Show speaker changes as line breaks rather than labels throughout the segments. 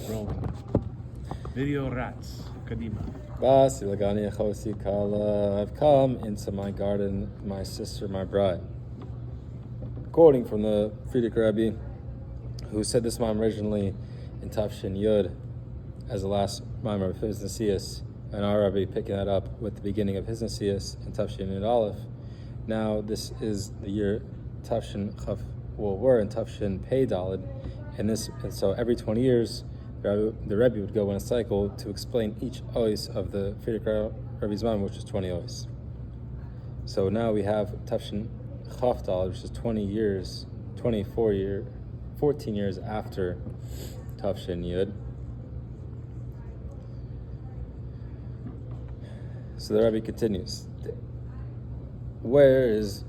Rolling. Video rats. Kadima.
I've come into my garden, my sister, my bride. Quoting from the Frierdiker Rebbe, who said this mime originally in Tafshin Yud as the last mime of his Nasias, and our Rebbe picking that up with the beginning of his Nasias in Tafshin Yud Aleph. Now this is the year Tafshin Chaf. Well, we're in Tafshin Pei Daled, and so every 20 years the Rebbe would go in a cycle to explain each ois of the Frierdiker Rebbe's mime, which is 20 ois. So now we have Tafshin Chaf Daled, which is 14 years after Tafshin Yud. So the Rebbe continues. Where is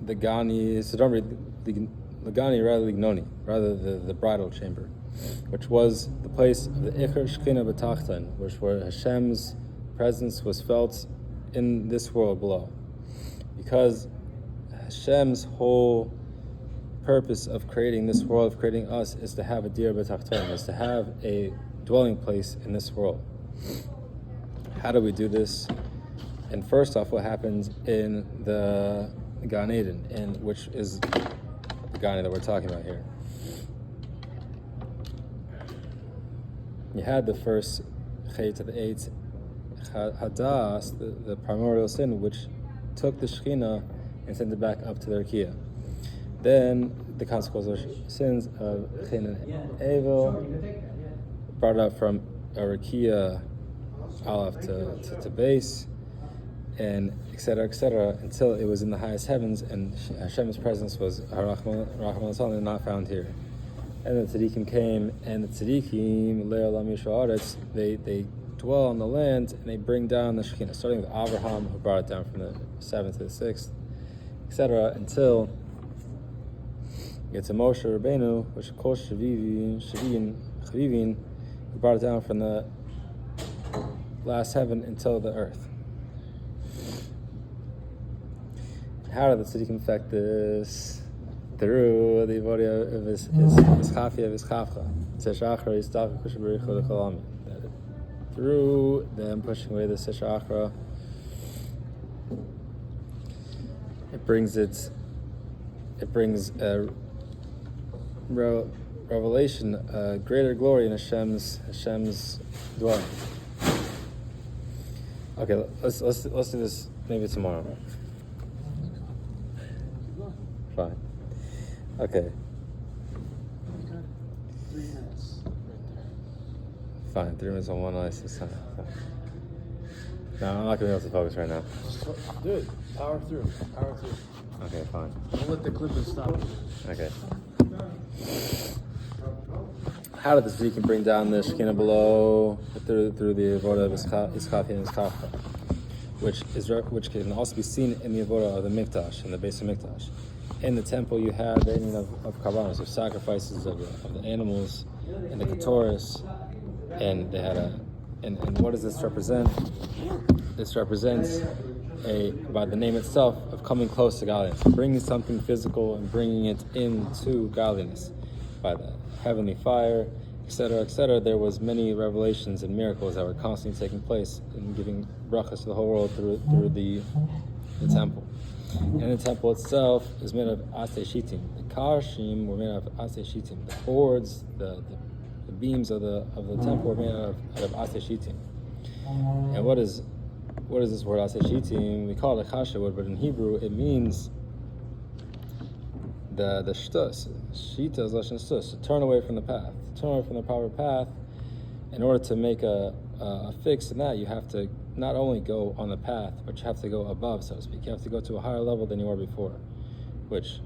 the Gani? So don't read the Gani, rather Lignoni, rather the bridal chamber, which was the place of the Icher Shechina B'Tachton, where Hashem's presence was felt in this world below. Because Hashem's whole purpose of creating this world, of creating us, is to have a dir b'tachton, is to have a dwelling place in this world. How do we do this? And first off, what happens in the Gan Eden, which is the Gan Eden that we're talking about here. You had the first Chet of the eight Hadas, the primordial sin, which took the Shekhinah and sent it back up to the Rakia. Then the consequence of sins of Chin and Evil brought up from a Rakia Aleph to base, and etc., until it was in the highest heavens, and Hashem's presence was Rahman not found here. And the Tzaddikim came, and the Tzaddikim, Le'olam Yisrael, they dwell on the land, and they bring down the Shekhinah, starting with Abraham, who brought it down from the 7th to the 6th, etc., until you get to Moshe Rabbeinu, which Kol Shavivin, who brought it down from the last heaven until the earth. How did the tzaddikim affect this? Through the avodah of his chafia, of his chafcha. Through them pushing away the sicha achra, it brings a revelation, a greater glory in Hashem's dwelling. Okay, let's do this maybe tomorrow. Fine. Okay.
3 minutes right there.
Fine, 3 minutes on one eye. Fine. No, I'm not gonna be able to focus right now.
Do it. Power through.
Okay, fine.
Don't let the clippers stop you.
Okay. How did the tzaddikim bring down the Shekinah below through the avodah of his chafia and his chafcha, which can also be seen in the avodah of the mikdash, in the base of mikdash. In the temple, you had the ending of karbanos, of sacrifices of the animals and the ketoris, and they had and what does this represent? This represents by the name itself, of coming close to godliness, bringing something physical and bringing it into godliness by the heavenly fire, etc. There was many revelations and miracles that were constantly taking place and giving brachas to the whole world through the temple. And the temple itself is made of aseh shitim. The karshim were made of aseh shitim. The boards, the beams of the temple were made out of aseh shitim. And what is this word aseh shitim? We call it chasha wood, but in Hebrew it means the shtus. Shita is lashon shtus, to turn away from the path, to turn away from the proper path. In order to make a fix in that, you have to not only go on the path, but you have to go above, so to speak. You have to go to a higher level than you were before, which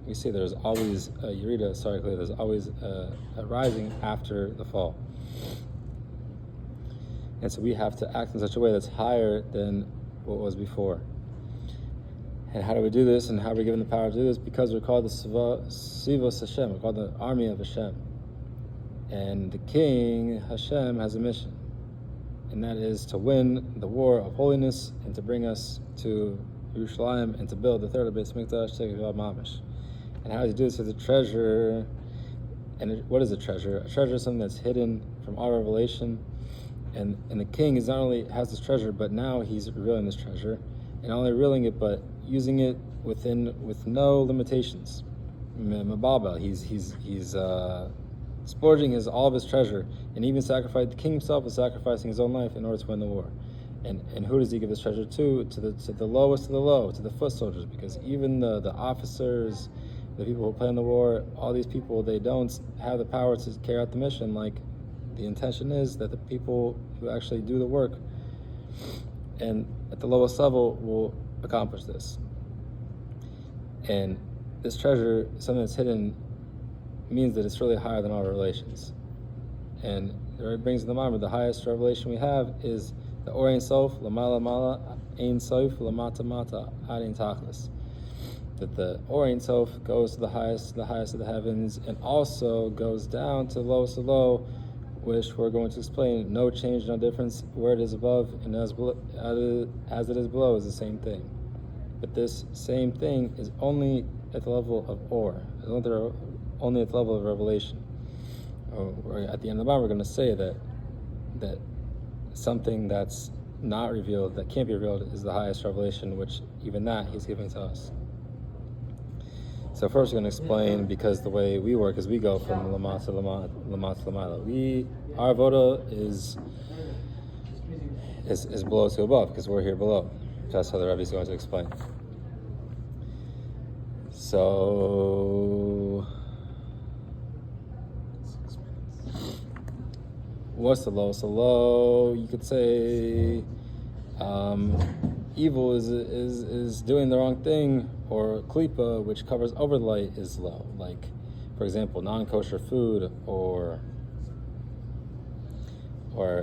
we see there's always a yerida, there's always a rising after the fall. And so we have to act in such a way that's higher than what was before. And how do we do this, and how are we given the power to do this? Because we're called the Sivos Hashem, we're called the army of Hashem. And the king, Hashem, has a mission. And that is to win the war of holiness and to bring us to Yerushalayim and to build the third Beis Mikdash, Tegel Mamish. And how does he do this? With the treasure And what is a treasure? A treasure is something that's hidden from our revelation. And the king is not only has this treasure, but now he's revealing this treasure. And not only revealing it, but using it with no limitations. Mababa, he's splurging all of his treasure, and even the king himself is sacrificing his own life in order to win the war. And who does he give his treasure to? To the lowest of the low, to the foot soldiers, because even the officers, the people who play in the war, all these people, they don't have the power to carry out the mission. Like, the intention is that the people who actually do the work and at the lowest level will accomplish this. And this treasure, something that's hidden, means that it's really higher than our revelations. And it brings in the mind, the highest revelation we have is the Or Ein Sof, Lamala Mala, Ein Sof, Lamata Mata, Ad Ein Tachlis. That the Or Ein Sof goes to the highest of the heavens, and also goes down to the lowest of low, which we're going to explain. No change, no difference. Where it is above and as it is below is the same thing. But this same thing is only at the level of Or, only at the level of revelation. At the end of the Bible, we're going to say that something that's not revealed, that can't be revealed, is the highest revelation, which even that he's giving to us. So first we're going to explain, because the way we work is we go from Lamata to Lamata. Our avoda is below to above, because we're here below. That's how the Rebbe is going to explain. So, what's the low? So low, you could say, evil is doing the wrong thing, or klipa, which covers over the light, is low. Like, for example, non-kosher food, or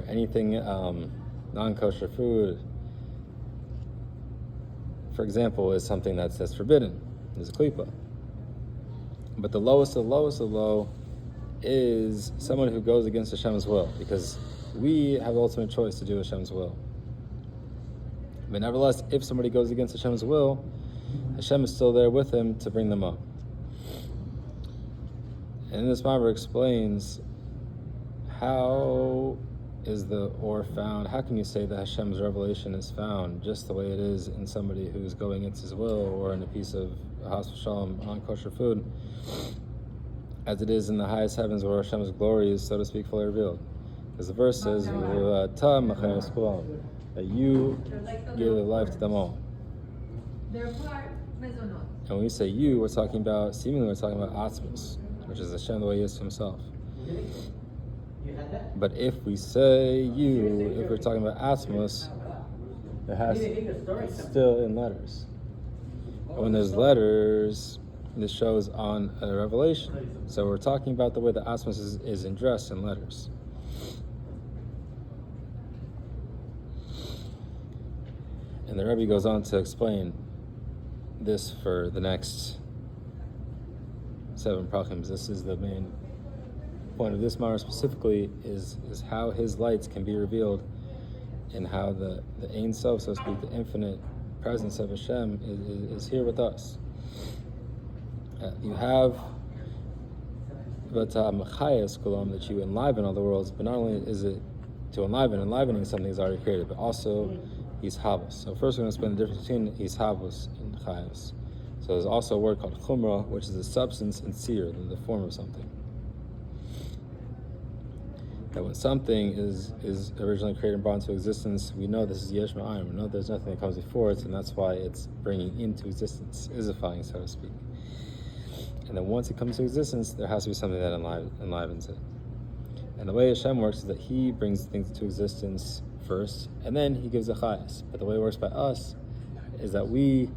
anything non-kosher food, for example, is something that's forbidden. There's a klipa. But the lowest of the low is someone who goes against Hashem's will, because we have the ultimate choice to do Hashem's will. But nevertheless, if somebody goes against Hashem's will, Hashem is still there with him to bring them up. And this Bible explains, how is the Or found? How can you say that Hashem's revelation is found just the way it is in somebody who's going against his will, or in a piece of Chas v'Shalom non-kosher food, as it is in the highest heavens, where Hashem's glory is, so to speak, fully revealed? Because the verse says, that you give life to them all. And when we say you, we're talking about Atzmos, which is Hashem the way he is to himself. But if we say you, if we're talking about Atzmos, it's still in letters. And when there's letters, this shows on a revelation. So we're talking about the way the Atzmos is addressed in letters. And the Rebbe goes on to explain this for the next 7 prachims. This is the main point of this Mara specifically, is how his lights can be revealed, and how the Ein Sof, so to speak, the infinite presence of Hashem is here with us. You have that you enliven all the worlds, but not only is it to enlivening something is already created, but also he's havos. So first we're going to explain the difference between he's havos and chayos. So there's also a word called chumrah, which is the substance, and seer, the form of something. That when something is originally created and brought into existence, we know this is yesh ma'ayim. We know there's nothing that comes before it, and that's why it's bringing into existence, isifying, so to speak. And then once it comes to existence, there has to be something that enlivens it. And the way Hashem works is that he brings things into existence first, and then he gives a chayas. But the way it works by us is that we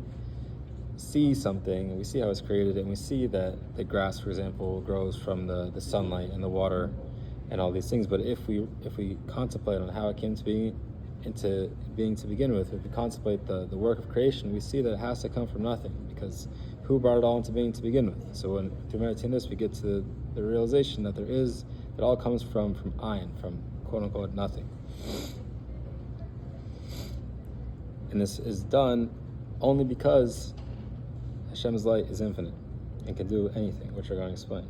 see something, and we see how it's created, and we see that the grass, for example, grows from the sunlight and the water and all these things. But if we contemplate on how it came to be into being to begin with, if we contemplate the work of creation, we see that it has to come from nothing, because who brought it all into being to begin with? So when through meditating this, we get to the realization that it all comes from ayin, from quote unquote nothing. And this is done only because Hashem's light is infinite and can do anything, which we're going to explain.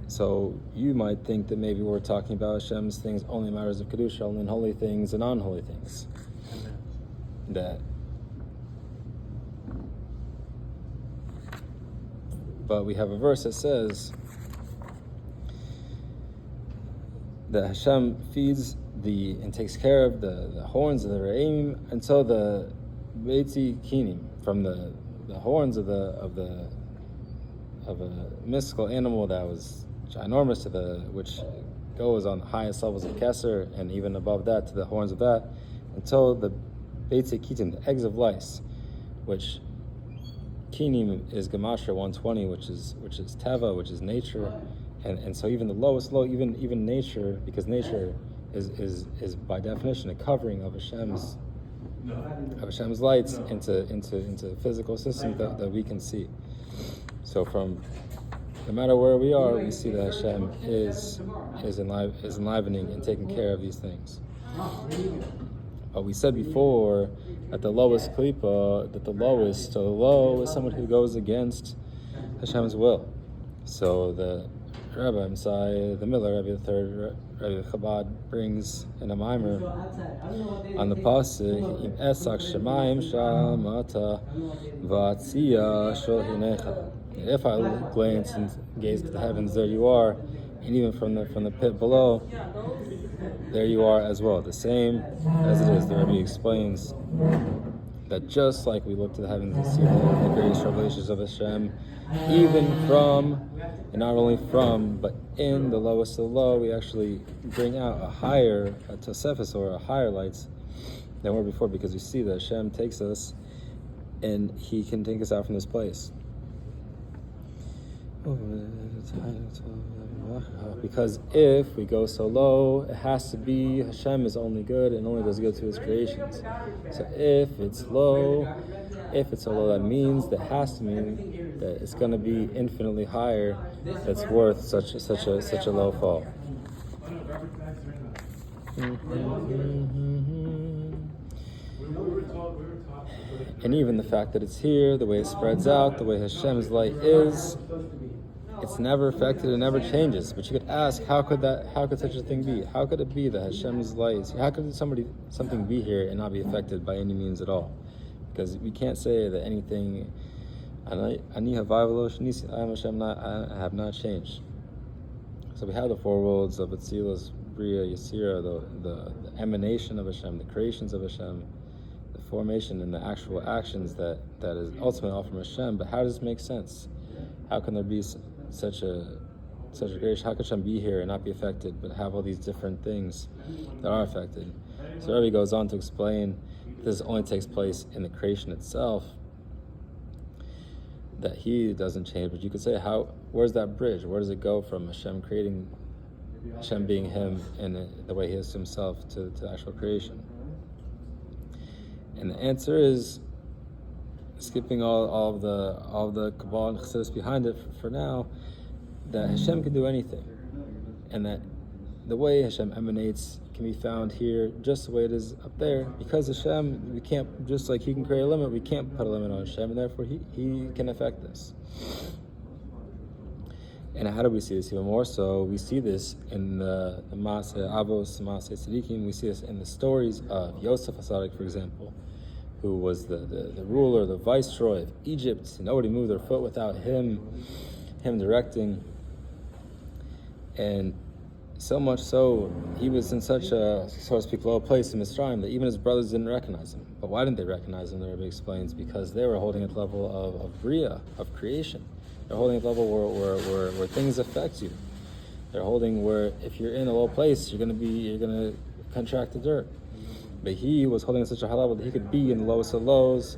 So you might think that maybe we're talking about Hashem's things only matters of Kedusha, only in holy things and unholy things. But we have a verse that says that Hashem feeds and takes care of the horns of the Re'im until the Beitzi Kinim, from the horns of a mystical animal that was ginormous which goes on the highest levels of Keser, and even above that to the horns of that, until the Beitzi Kitim, the eggs of lice, which Kinim is Gematria 120, which is Teva, which is nature, and so even the lowest low, even nature, because nature is by definition a covering of Hashem's lights into physical systems that we can see. So from no matter where we are, we see that Hashem is enlivening and taking care of these things. But we said before that the lowest klipa, the low is someone who goes against Hashem's will. So the Rabbi Messiah, the Miller Rebbe, the third Rebbe Chabad, brings in a mimer on the pasuk, "Im esak shemayim shamata v'atzia shel hinecha." If I glance and gaze to the heavens, there you are, and even from the pit below, there you are as well. The same as it is. The Rebbe explains that just like we look to the heavens and see the various revelations of Hashem, even from, and not only from, but in the lowest of the low, we actually bring out a tosefes, or a higher lights than we were before, because we see that Hashem takes us and He can take us out from this place. Because if we go so low, it has to be Hashem is only good and only does good to His creations. So if it's low, that means that has to mean that it's going to be infinitely higher. That's worth such a low fall. And even the fact that it's here, the way it spreads out, the way Hashem's light is, it's never affected, it never changes. But you could ask, how could such a thing be? How could it be that Hashem's light, how could something be here and not be affected by any means at all? Because we can't say that anything, I have not changed. So we have the four worlds of Atzilus, Bria, Yesira, the emanation of Hashem, the creations of Hashem, the formation and the actual actions that is ultimately all from Hashem. But how does this make sense? How can there be such a creation? How could Hashem be here and not be affected, but have all these different things that are affected? So Rebbe goes on to explain this only takes place in the creation itself, that He doesn't change. But you could say, where's that bridge? Where does it go from Hashem creating, Hashem being Him and the way He is to Himself to actual creation? And the answer is, skipping all of the Kabbalah and Chassidus behind it for now, that Hashem can do anything, and that the way Hashem emanates can be found here just the way it is up there. Because Hashem, we can't, just like He can create a limit, we can't put a limit on Hashem, and therefore He can affect this. And how do we see this even more so? We see this in the Maaseh Avos, Maaseh Tzadikim. We see this in the stories of Yosef HaTzadik, for example, who was the ruler, the viceroy of Egypt. Nobody moved their foot without him directing. And so much so, he was in such a, so to speak, low place in Mitzrayim that even his brothers didn't recognize him. But why didn't they recognize him? The Rebbe explains, because they were holding at the level of Bria, of creation. They're holding at the level where things affect you. They're holding where if you're in a low place, you're gonna contract the dirt. But he was holding at such a high level that he could be in the lowest of lows,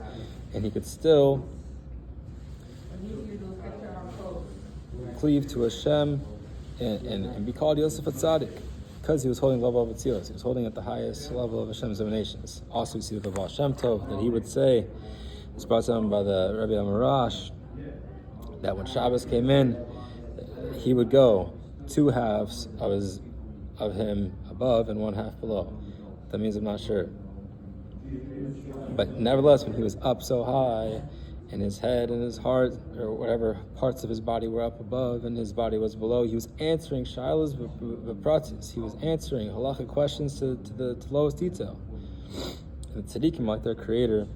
and he could still cleave to Hashem and be called Yosef HaTzadik, because he was holding the level of Atzilus. He was holding at the highest level of Hashem's emanations. Also, we see the Baal Shem Tov, that he would say, it's brought down by the Rebbe Amarash, that when Shabbos came in, he would go 2 halves of him above and 1 half below. That means I'm not sure. But nevertheless, when he was up so high, and his head and his heart, or whatever parts of his body were up above and his body was below. He was answering shilas v'pratis. He was answering halachic questions to the lowest detail. And the tzaddikim, like their creator,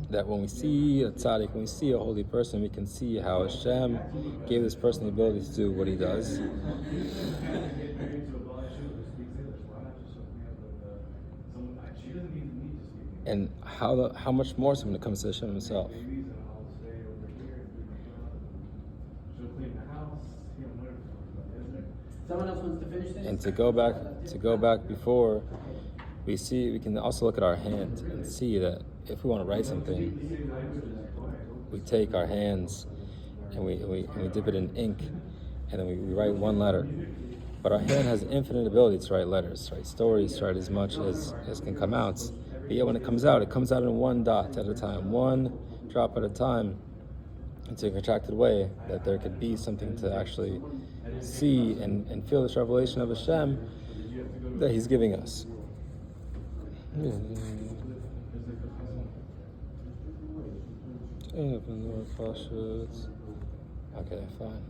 that when we see a tzaddik, when we see a holy person, we can see how Hashem gave this person the ability to do what he does. And how much more so when it comes to Hashem himself.
Someone else wants to finish this?
And to go back before, we can also look at our hand and see that if we want to write something, we take our hands and we dip it in ink, and then we write one letter. But our hand has infinite ability to write letters, write stories, write as much as can come out. But yet when it comes out in one dot at a time, one drop at a time, into a contracted way, that there could be something to actually see and feel this revelation of Hashem that He's giving us. Okay, fine.